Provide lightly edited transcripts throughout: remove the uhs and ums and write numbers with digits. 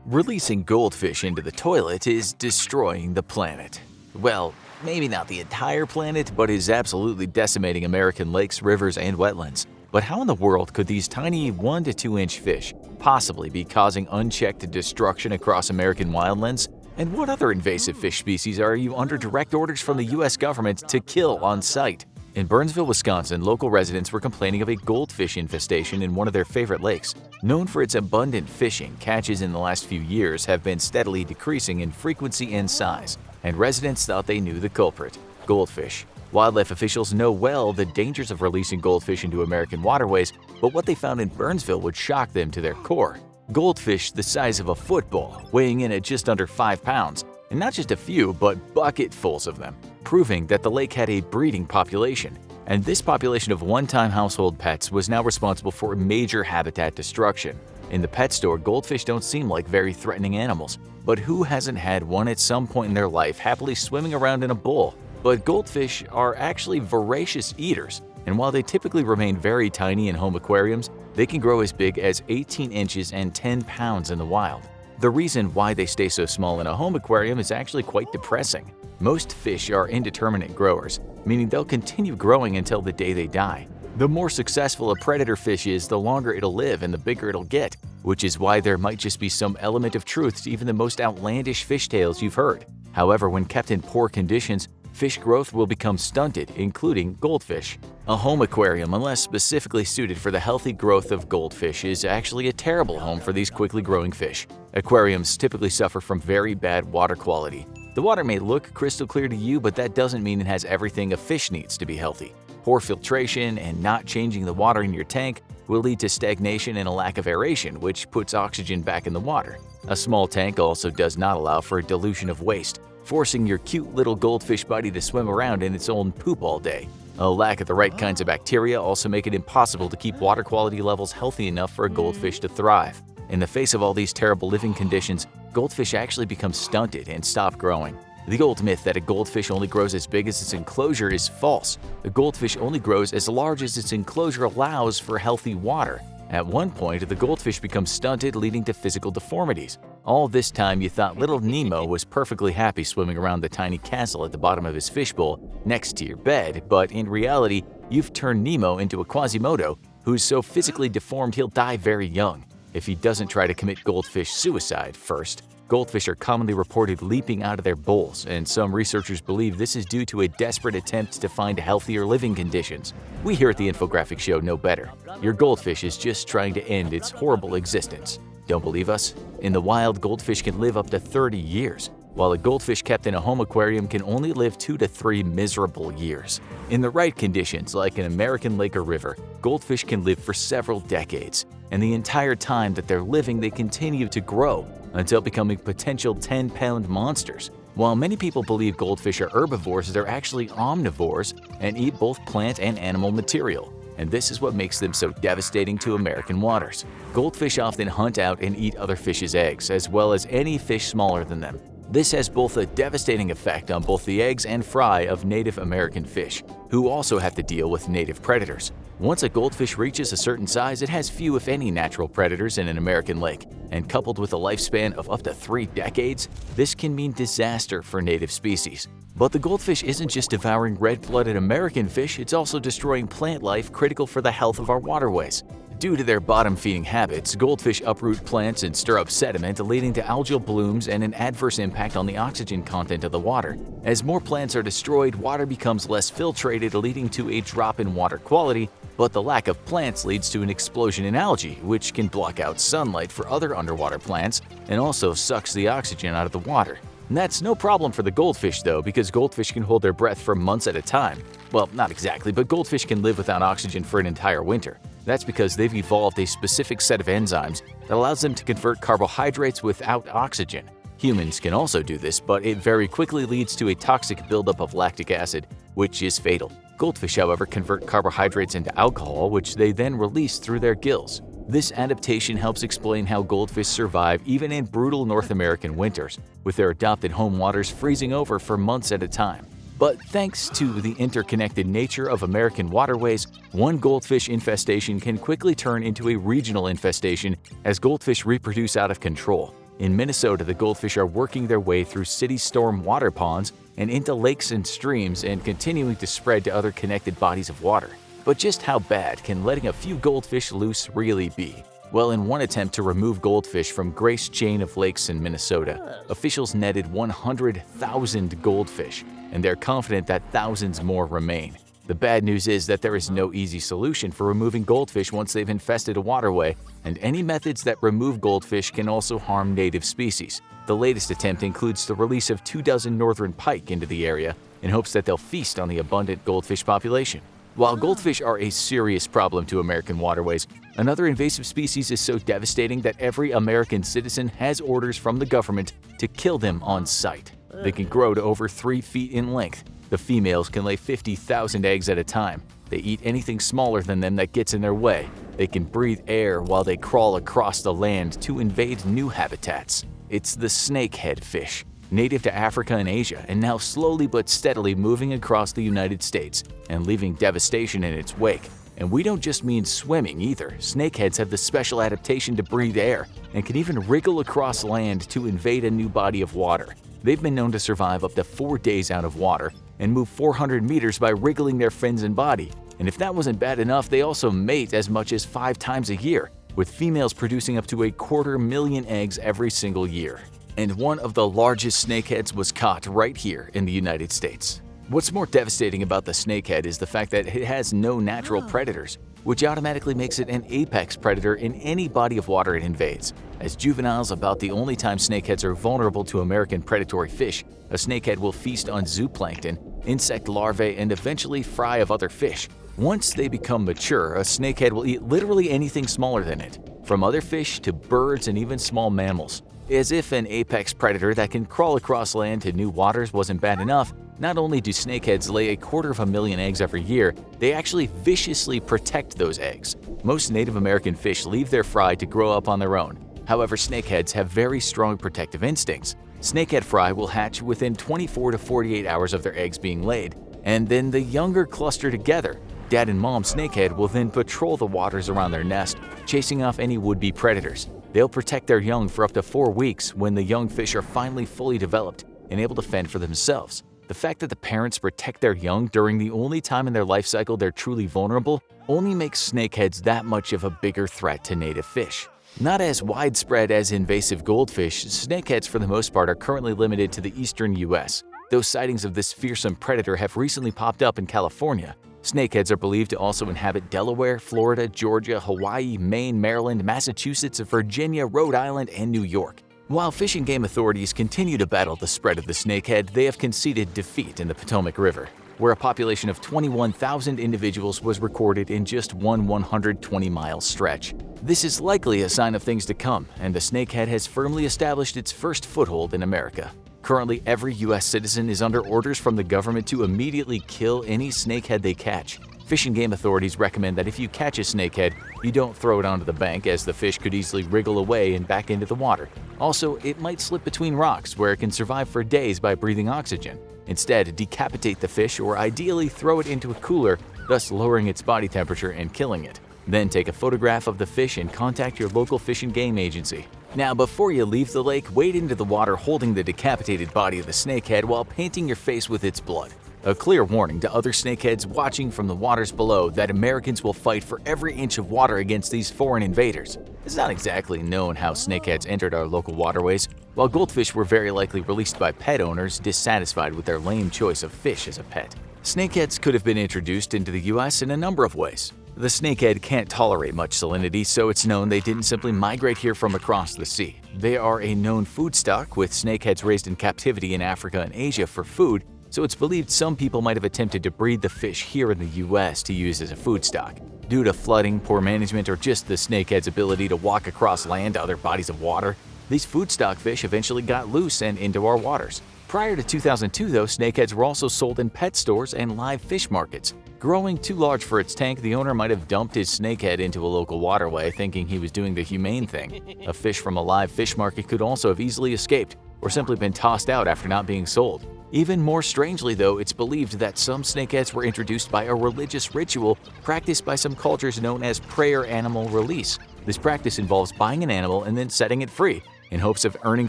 Releasing goldfish into the toilet is destroying the planet. Well, maybe not the entire planet, but is absolutely decimating American lakes, rivers, and wetlands. But how in the world could these tiny 1 to 2 inch fish possibly be causing unchecked destruction across American wildlands? And what other invasive fish species are you under direct orders from the US government to kill on sight? In Burnsville, Wisconsin, local residents were complaining of a goldfish infestation in one of their favorite lakes. Known for its abundant fishing, catches in the last few years have been steadily decreasing in frequency and size, and residents thought they knew the culprit: goldfish. Wildlife officials know well the dangers of releasing goldfish into American waterways, but what they found in Burnsville would shock them to their core. Goldfish the size of a football, weighing in at just under 5 pounds, and not just a few, but bucketfuls of them, proving that the lake had a breeding population. And this population of one-time household pets was now responsible for major habitat destruction. In the pet store, goldfish don't seem like very threatening animals, but who hasn't had one at some point in their life happily swimming around in a bowl? But goldfish are actually voracious eaters, and while they typically remain very tiny in home aquariums, they can grow as big as 18 inches and 10 pounds in the wild. The reason why they stay so small in a home aquarium is actually quite depressing. Most fish are indeterminate growers, meaning they'll continue growing until the day they die. The more successful a predator fish is, the longer it'll live and the bigger it'll get, which is why there might just be some element of truth to even the most outlandish fish tales you've heard. However, when kept in poor conditions, fish growth will become stunted, including goldfish. A home aquarium, unless specifically suited for the healthy growth of goldfish, is actually a terrible home for these quickly growing fish. Aquariums typically suffer from very bad water quality. The water may look crystal clear to you, but that doesn't mean it has everything a fish needs to be healthy. Poor filtration and not changing the water in your tank will lead to stagnation and a lack of aeration, which puts oxygen back in the water. A small tank also does not allow for a dilution of waste, forcing your cute little goldfish buddy to swim around in its own poop all day. A lack of the right kinds of bacteria also make it impossible to keep water quality levels healthy enough for a goldfish to thrive. In the face of all these terrible living conditions, goldfish actually become stunted and stop growing. The old myth that a goldfish only grows as big as its enclosure is false. A goldfish only grows as large as its enclosure allows for healthy water. At one point, the goldfish becomes stunted, leading to physical deformities. All this time, you thought little Nemo was perfectly happy swimming around the tiny castle at the bottom of his fishbowl next to your bed, but in reality, you've turned Nemo into a Quasimodo who's so physically deformed he'll die very young if he doesn't try to commit goldfish suicide first. Goldfish are commonly reported leaping out of their bowls, and some researchers believe this is due to a desperate attempt to find healthier living conditions. We here at the Infographics Show know better. Your goldfish is just trying to end its horrible existence. Don't believe us? In the wild, goldfish can live up to 30 years, while a goldfish kept in a home aquarium can only live 2 to 3 miserable years. In the right conditions, like an American lake or river, goldfish can live for several decades, and the entire time that they're living, they continue to grow until becoming potential 10-pound monsters. While many people believe goldfish are herbivores, they're actually omnivores and eat both plant and animal material. And this is what makes them so devastating to American waters. Goldfish often hunt out and eat other fish's eggs, as well as any fish smaller than them. This has both a devastating effect on both the eggs and fry of Native American fish, who also have to deal with native predators. Once a goldfish reaches a certain size, it has few if any natural predators in an American lake, and coupled with a lifespan of up to 3 decades, this can mean disaster for native species. But the goldfish isn't just devouring red-blooded American fish, it's also destroying plant life critical for the health of our waterways. Due to their bottom-feeding habits, goldfish uproot plants and stir up sediment, leading to algal blooms and an adverse impact on the oxygen content of the water. As more plants are destroyed, water becomes less filtrated, leading to a drop in water quality, but the lack of plants leads to an explosion in algae, which can block out sunlight for other underwater plants and also sucks the oxygen out of the water. And that's no problem for the goldfish though, because goldfish can hold their breath for months at a time. Well, not exactly, but goldfish can live without oxygen for an entire winter. That's because they've evolved a specific set of enzymes that allows them to convert carbohydrates without oxygen. Humans can also do this, but it very quickly leads to a toxic buildup of lactic acid, which is fatal. Goldfish, however, convert carbohydrates into alcohol, which they then release through their gills. This adaptation helps explain how goldfish survive even in brutal North American winters, with their adopted home waters freezing over for months at a time. But thanks to the interconnected nature of American waterways, one goldfish infestation can quickly turn into a regional infestation as goldfish reproduce out of control. In Minnesota, the goldfish are working their way through city storm water ponds and into lakes and streams and continuing to spread to other connected bodies of water. But just how bad can letting a few goldfish loose really be? Well, in one attempt to remove goldfish from Grace chain of lakes in Minnesota, officials netted 100,000 goldfish, and they're confident that thousands more remain. The bad news is that there is no easy solution for removing goldfish once they've infested a waterway, and any methods that remove goldfish can also harm native species. The latest attempt includes the release of 24 northern pike into the area in hopes that they'll feast on the abundant goldfish population. While goldfish are a serious problem to American waterways, another invasive species is so devastating that every American citizen has orders from the government to kill them on sight. They can grow to over 3 feet in length. The females can lay 50,000 eggs at a time. They eat anything smaller than them that gets in their way. They can breathe air while they crawl across the land to invade new habitats. It's the snakehead fish, native to Africa and Asia, and now slowly but steadily moving across the United States and leaving devastation in its wake. And we don't just mean swimming either. Snakeheads have the special adaptation to breathe air and can even wriggle across land to invade a new body of water. They've been known to survive up to 4 days out of water and move 400 meters by wriggling their fins and body. And if that wasn't bad enough, they also mate as much as 5 times a year, with females producing up to 250,000 eggs every single year. And one of the largest snakeheads was caught right here in the United States. What's more devastating about the snakehead is the fact that it has no natural predators, which automatically makes it an apex predator in any body of water it invades. As juveniles, about the only time snakeheads are vulnerable to American predatory fish, a snakehead will feast on zooplankton, insect larvae, and eventually fry of other fish. Once they become mature, a snakehead will eat literally anything smaller than it, from other fish to birds and even small mammals. As if an apex predator that can crawl across land to new waters wasn't bad enough, not only do snakeheads lay 250,000 eggs every year, they actually viciously protect those eggs. Most Native American fish leave their fry to grow up on their own. However, snakeheads have very strong protective instincts. Snakehead fry will hatch within 24 to 48 hours of their eggs being laid, and then the younger cluster together. Dad and mom snakehead will then patrol the waters around their nest, chasing off any would-be predators. They'll protect their young for up to 4 weeks when the young fish are finally fully developed and able to fend for themselves. The fact that the parents protect their young during the only time in their life cycle they're truly vulnerable only makes snakeheads that much of a bigger threat to native fish. Not as widespread as invasive goldfish, snakeheads for the most part are currently limited to the eastern US, though sightings of this fearsome predator have recently popped up in California. Snakeheads are believed to also inhabit Delaware, Florida, Georgia, Hawaii, Maine, Maryland, Massachusetts, Virginia, Rhode Island, and New York. While Fish and Game authorities continue to battle the spread of the snakehead, they have conceded defeat in the Potomac River, where a population of 21,000 individuals was recorded in just one 120-mile stretch. This is likely a sign of things to come, and the snakehead has firmly established its first foothold in America. Currently, every U.S. citizen is under orders from the government to immediately kill any snakehead they catch. Fish and Game authorities recommend that if you catch a snakehead, you don't throw it onto the bank, as the fish could easily wriggle away and back into the water. Also, it might slip between rocks, where it can survive for days by breathing oxygen. Instead, decapitate the fish or ideally throw it into a cooler, thus lowering its body temperature and killing it. Then take a photograph of the fish and contact your local Fish and Game agency. Now, before you leave the lake, wade into the water holding the decapitated body of the snakehead while painting your face with its blood. A clear warning to other snakeheads watching from the waters below that Americans will fight for every inch of water against these foreign invaders. It's not exactly known how snakeheads entered our local waterways, while goldfish were very likely released by pet owners dissatisfied with their lame choice of fish as a pet. Snakeheads could have been introduced into the U.S. in a number of ways. The snakehead can't tolerate much salinity, so it's known they didn't simply migrate here from across the sea. They are a known food stock, with snakeheads raised in captivity in Africa and Asia for food, so it's believed some people might have attempted to breed the fish here in the U.S. to use as a food stock. Due to flooding, poor management, or just the snakehead's ability to walk across land to other bodies of water, these food stock fish eventually got loose and into our waters. Prior to 2002, though, snakeheads were also sold in pet stores and live fish markets. Growing too large for its tank, the owner might have dumped his snakehead into a local waterway, thinking he was doing the humane thing. A fish from a live fish market could also have easily escaped, or simply been tossed out after not being sold. Even more strangely, though, it's believed that some snakeheads were introduced by a religious ritual practiced by some cultures known as prayer animal release. This practice involves buying an animal and then setting it free, in hopes of earning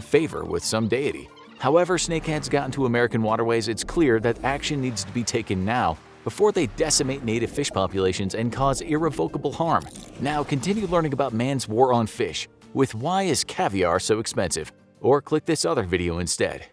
favor with some deity. However snakeheads got into American waterways, it's clear that action needs to be taken now before they decimate native fish populations and cause irrevocable harm. Now continue learning about man's war on fish with Why is Caviar So Expensive? Or click this other video instead.